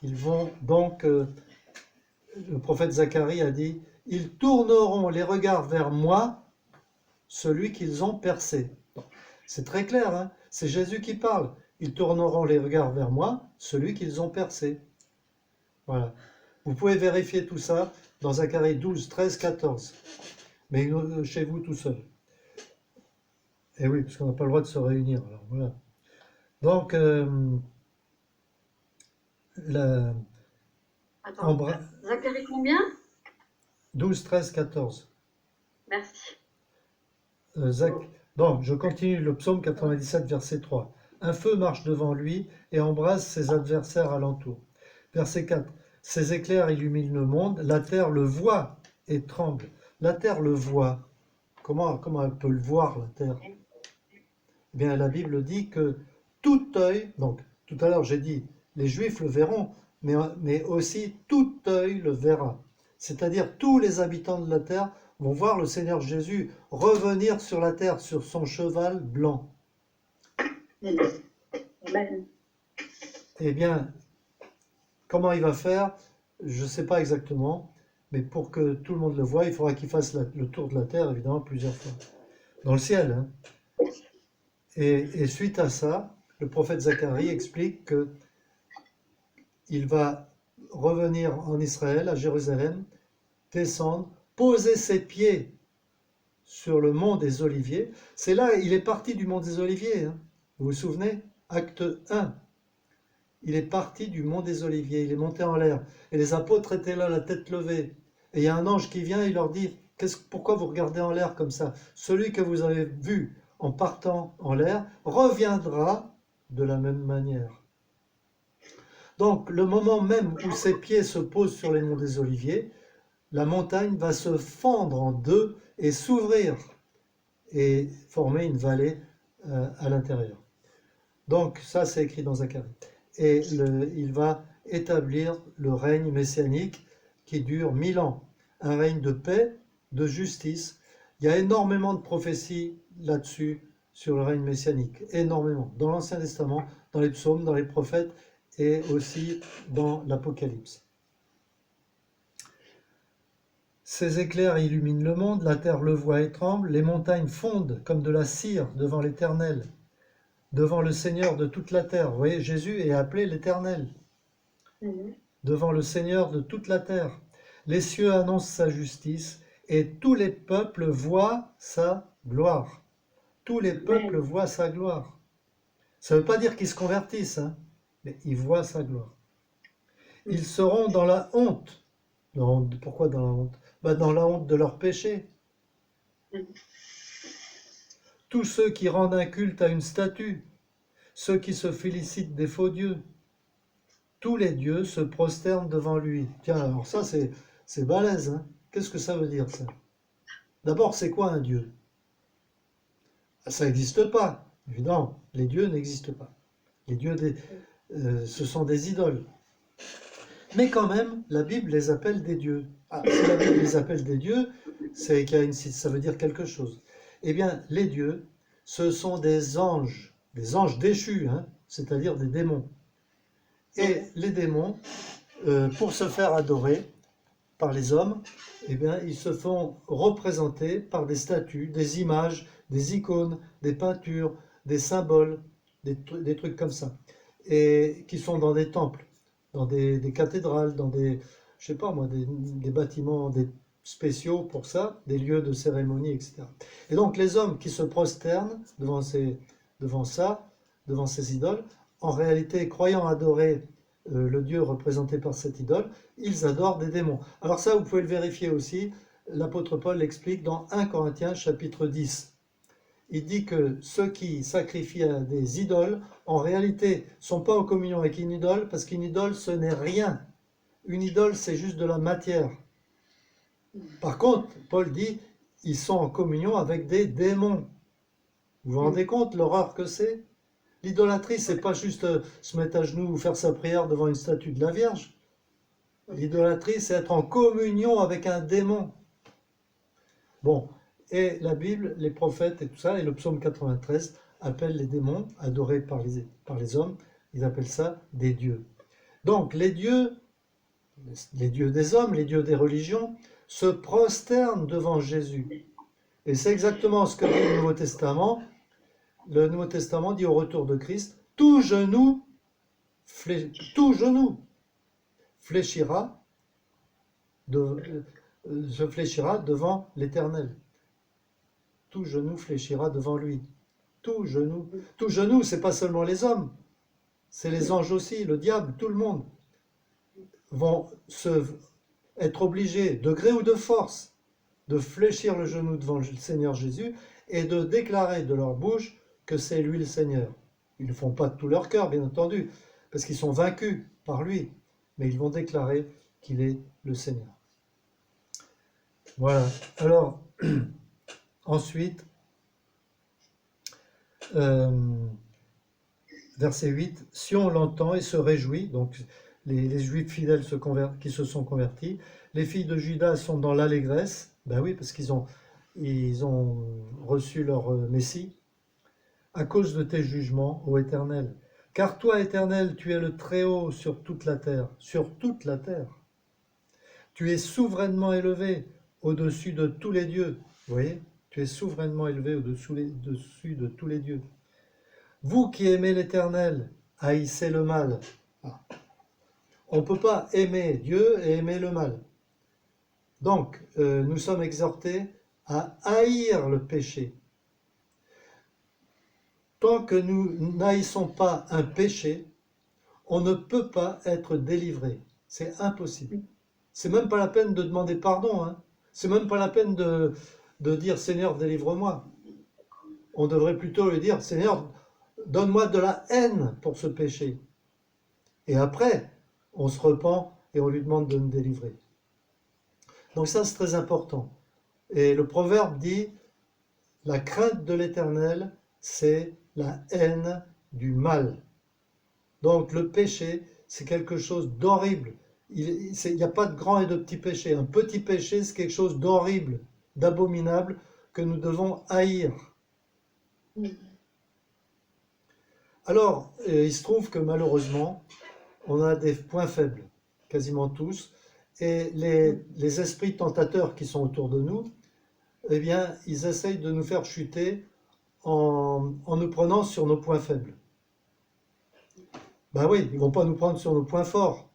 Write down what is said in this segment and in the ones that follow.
Ils vont donc, le prophète Zacharie a dit, ils tourneront les regards vers moi, celui qu'ils ont percé. C'est très clair, hein, c'est Jésus qui parle. Ils tourneront les regards vers moi, celui qu'ils ont percé. Voilà. Vous pouvez vérifier tout ça dans Zacharie 12, 13, 14. Mais chez vous tout seul. Et oui, parce qu'on n'a pas le droit de se réunir. Alors, voilà. Donc, Attends, Zacharie combien? 12, 13, 14. Merci. Donc, je continue le psaume 97, verset 3. Un feu marche devant lui et embrase ses adversaires alentour. Verset 4. Ses éclairs illuminent le monde, la terre le voit et tremble. La terre le voit. Comment elle peut le voir, la terre? Eh bien, la Bible dit que tout œil, donc tout à l'heure j'ai dit, les Juifs le verront, mais aussi tout œil le verra. C'est-à-dire tous les habitants de la terre vont voir le Seigneur Jésus revenir sur la terre sur son cheval blanc. Amen. Eh bien, comment il va faire? Je ne sais pas exactement, mais pour que tout le monde le voie, il faudra qu'il fasse le tour de la terre, évidemment, plusieurs fois. Dans le ciel, hein. Et suite à ça, le prophète Zacharie explique que il va revenir en Israël, à Jérusalem, descendre, poser ses pieds sur le mont des Oliviers. C'est là, il est parti du mont des Oliviers, hein. Vous vous souvenez? Acte 1. Il est parti du mont des Oliviers, il est monté en l'air. Et les apôtres étaient là, la tête levée. Et il y a un ange qui vient, il leur dit, pourquoi vous regardez en l'air comme ça? Celui que vous avez vu en partant en l'air reviendra de la même manière. Donc, le moment même où ses pieds se posent sur les monts des Oliviers, la montagne va se fendre en deux et s'ouvrir et former une vallée à l'intérieur. Donc, ça, c'est écrit dans Zacharie. Et il va établir le règne messianique qui dure 1000 ans. Un règne de paix, de justice. Il y a énormément de prophéties là-dessus, sur le règne messianique. Énormément. Dans l'Ancien Testament, dans les psaumes, dans les prophètes et aussi dans l'Apocalypse. Ces éclairs illuminent le monde, la terre le voit et tremble, les montagnes fondent comme de la cire devant l'Éternel, devant le Seigneur de toute la terre. Vous voyez, Jésus est appelé l'Éternel. Devant le Seigneur de toute la terre. Les cieux annoncent sa justice et tous les peuples voient sa gloire. Tous les peuples voient sa gloire. Ça ne veut pas dire qu'ils se convertissent, hein, mais ils voient sa gloire. Ils seront dans la honte. Pourquoi dans la honte? Dans la honte de leur péché. Tous ceux qui rendent un culte à une statue, ceux qui se félicitent des faux dieux, tous les dieux se prosternent devant lui. Tiens, alors ça c'est balèze, hein. Qu'est-ce que ça veut dire ça? D'abord, c'est quoi un dieu? Ça n'existe pas, évidemment. Les dieux n'existent pas. Les dieux, ce sont des idoles. Mais quand même, la Bible les appelle des dieux. Ah, si la Bible les appelle des dieux, c'est ça veut dire quelque chose. Eh bien, les dieux, ce sont des anges déchus, hein, c'est-à-dire des démons. Et les démons, pour se faire adorer par les hommes, eh bien, ils se font représenter par des statues, des images, des icônes, des peintures, des symboles, des trucs comme ça, et qui sont dans des temples, dans des cathédrales, dans des, je sais pas moi, des bâtiments spéciaux pour ça, des lieux de cérémonie, etc. Et donc les hommes qui se prosternent devant ces idoles, en réalité, croyant adorer le Dieu représenté par cette idole, ils adorent des démons. Alors ça, vous pouvez le vérifier aussi, l'apôtre Paul l'explique dans 1 Corinthiens chapitre 10. Il dit que ceux qui sacrifient à des idoles, en réalité, ne sont pas en communion avec une idole, parce qu'une idole, ce n'est rien. Une idole, c'est juste de la matière. Par contre, Paul dit, ils sont en communion avec des démons. Vous vous rendez compte l'horreur que c'est? L'idolâtrie, c'est pas juste se mettre à genoux ou faire sa prière devant une statue de la Vierge. L'idolâtrie, c'est être en communion avec un démon. Bon, et la Bible, les prophètes et tout ça, et le psaume 93 appellent les démons, adorés par les hommes, ils appellent ça des dieux. Donc les dieux des hommes, les dieux des religions, se prosternent devant Jésus. Et c'est exactement ce que dit le Nouveau Testament. Le Nouveau Testament dit au retour de Christ, tout genou fléchira, se fléchira devant l'Éternel. Tout genou fléchira devant lui. Tout genou, c'est pas seulement les hommes, c'est les anges aussi, le diable, tout le monde vont être obligés, de gré ou de force, de fléchir le genou devant le Seigneur Jésus et de déclarer de leur bouche que c'est lui le Seigneur. Ils ne le font pas de tout leur cœur, bien entendu, parce qu'ils sont vaincus par lui, mais ils vont déclarer qu'il est le Seigneur. Voilà. Alors, ensuite, verset 8, si on l'entend et se réjouit, donc les Juifs fidèles qui se sont convertis, les filles de Juda sont dans l'allégresse, ben oui, parce qu'ils ont reçu leur Messie, à cause de tes jugements, ô Éternel. Car toi, Éternel, tu es le Très-Haut sur toute la terre, sur toute la terre. Tu es souverainement élevé au-dessus de tous les dieux. Vous voyez, tu es souverainement élevé au-dessus de tous les dieux. Vous qui aimez l'Éternel, haïssez le mal. On ne peut pas aimer Dieu et aimer le mal. Donc, nous sommes exhortés à haïr le péché. Tant que nous n'haïssons pas un péché, on ne peut pas être délivré. C'est impossible. C'est même pas la peine de demander pardon. Hein. C'est même pas la peine de dire Seigneur, délivre-moi. On devrait plutôt lui dire Seigneur, donne-moi de la haine pour ce péché. Et après, on se repent et on lui demande de nous délivrer. Donc ça, c'est très important. Et le proverbe dit, la crainte de l'Éternel, c'est la haine du mal. Donc le péché, c'est quelque chose d'horrible. Il n'y a pas de grand et de petit péché. Un petit péché, c'est quelque chose d'horrible, d'abominable, que nous devons haïr. Alors, il se trouve que malheureusement, on a des points faibles, quasiment tous, et les esprits tentateurs qui sont autour de nous, eh bien, ils essayent de nous faire chuter en nous prenant sur nos points faibles. Ben oui, ils ne vont pas nous prendre sur nos points forts.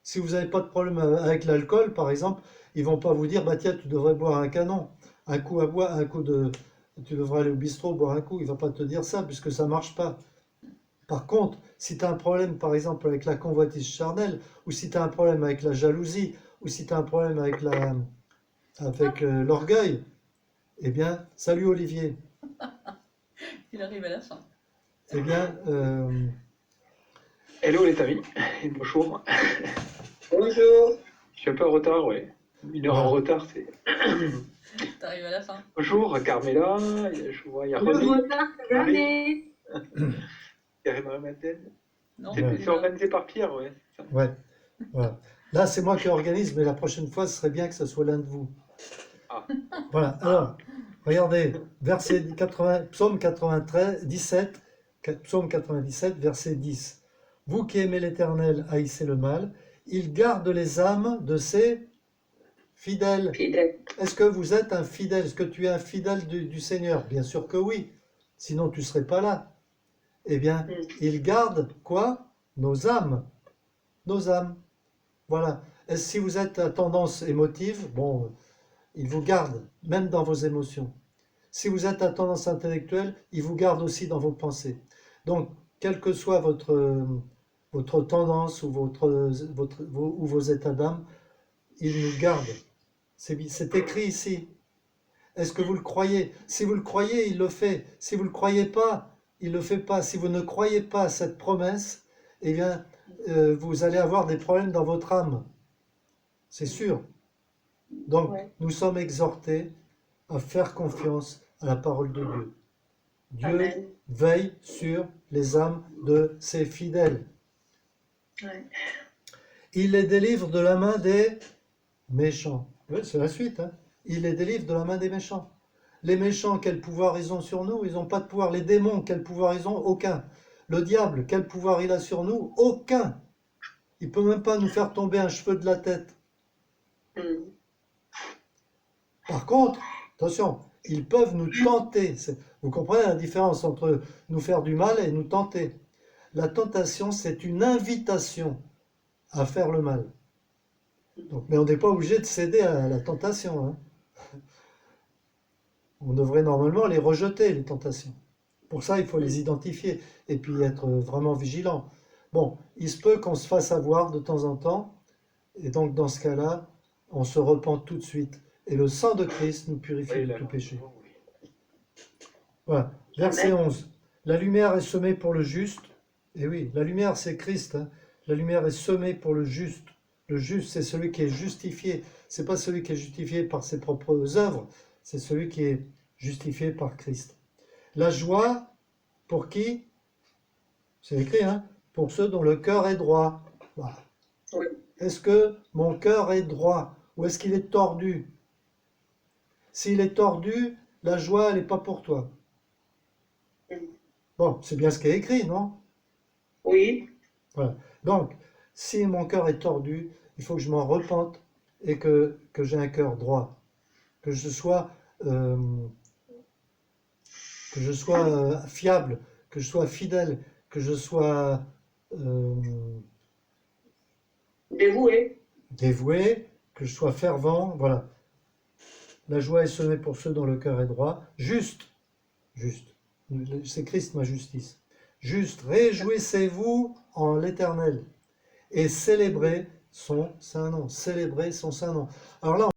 Si vous n'avez pas de problème avec l'alcool, par exemple, ils ne vont pas vous dire, bah tiens, tu devrais boire un canon, un coup à boire, tu devrais aller au bistrot boire un coup. Il ne va pas te dire ça, puisque ça ne marche pas. Par contre, si tu as un problème, par exemple, avec la convoitise charnelle, ou si tu as un problème avec la jalousie, ou si tu as un problème avec l'orgueil, eh bien, salut Olivier. Il arrive à la fin. Eh bien, hello les amis, bonjour. Bonjour. Je suis un peu en retard, oui. Une heure en retard, c'est. T'arrives à la fin. Bonjour Carmela, je vois, il y a Le René, retard, c'est Marie. l'année. il y a Marie-Madeleine. Non, C'est organisé par Pierre, ouais. c'est ça. ouais, voilà. Là, c'est moi qui organise, mais la prochaine fois, ce serait bien que ce soit l'un de vous. Ah. Voilà, alors, regardez, verset 80, psaume 17, psaume 97, verset 10. Vous qui aimez l'Éternel, haïssez le mal, il garde les âmes de ses fidèles. Fidèle. Est-ce que vous êtes un fidèle? Est-ce que tu es un fidèle du Seigneur? Bien sûr que oui, sinon tu ne serais pas là. Eh bien, il garde quoi? Nos âmes. Nos âmes. Voilà. Et si vous êtes à tendance émotive, bon, il vous garde, même dans vos émotions. Si vous êtes à tendance intellectuelle, il vous garde aussi dans vos pensées. Donc, quelle que soit votre tendance ou vos états d'âme, il nous garde. C'est écrit ici. Est-ce que vous le croyez? Si vous le croyez, il le fait. Si vous ne le croyez pas, il ne le fait pas. Si vous ne croyez pas à cette promesse, eh bien, vous allez avoir des problèmes dans votre âme. C'est sûr. Donc, nous sommes exhortés à faire confiance à la parole de Dieu. Dieu Amen. veille sur les âmes de ses fidèles. Ouais. Il les délivre de la main des méchants. Oui, c'est la suite. Hein. Il les délivre de la main des méchants. Les méchants, quel pouvoir ils ont sur nous? Ils n'ont pas de pouvoir. Les démons, quel pouvoir ils ont? Aucun. Le diable, quel pouvoir il a sur nous? Aucun. Il ne peut même pas nous faire tomber un cheveu de la tête. Par contre, attention, ils peuvent nous tenter. Vous comprenez la différence entre nous faire du mal et nous tenter. La tentation, c'est une invitation à faire le mal. Donc, mais on n'est pas obligé de céder à la tentation. Hein. On devrait normalement les rejeter, les tentations. Pour ça, il faut les identifier et puis être vraiment vigilant. Bon, il se peut qu'on se fasse avoir de temps en temps, et donc dans ce cas-là, on se repent tout de suite. Et le sang de Christ nous purifie Oui, de là, tout péché. oui. Voilà. Verset 11. La lumière est semée pour le juste. Et oui, la lumière, c'est Christ. Hein. La lumière est semée pour le juste. Le juste, c'est celui qui est justifié. C'est pas celui qui est justifié par ses propres œuvres. C'est celui qui est justifié par Christ. La joie, pour qui? C'est écrit, hein? Pour ceux dont le cœur est droit. Voilà. Oui. Est-ce que mon cœur est droit ou est-ce qu'il est tordu? S'il est tordu, la joie, elle n'est pas pour toi. Bon, c'est bien ce qui est écrit, non? Oui. Voilà. Donc, si mon cœur est tordu, il faut que je m'en repente et que j'ai un cœur droit. Que je sois fiable, que je sois fidèle, que je sois Dévoué. dévoué, que je sois fervent. Voilà. La joie est semée pour ceux dont le cœur est droit. Juste. C'est Christ ma justice. Juste, réjouissez-vous en l'Éternel et célébrez son saint nom. Célébrez son saint nom. Alors là,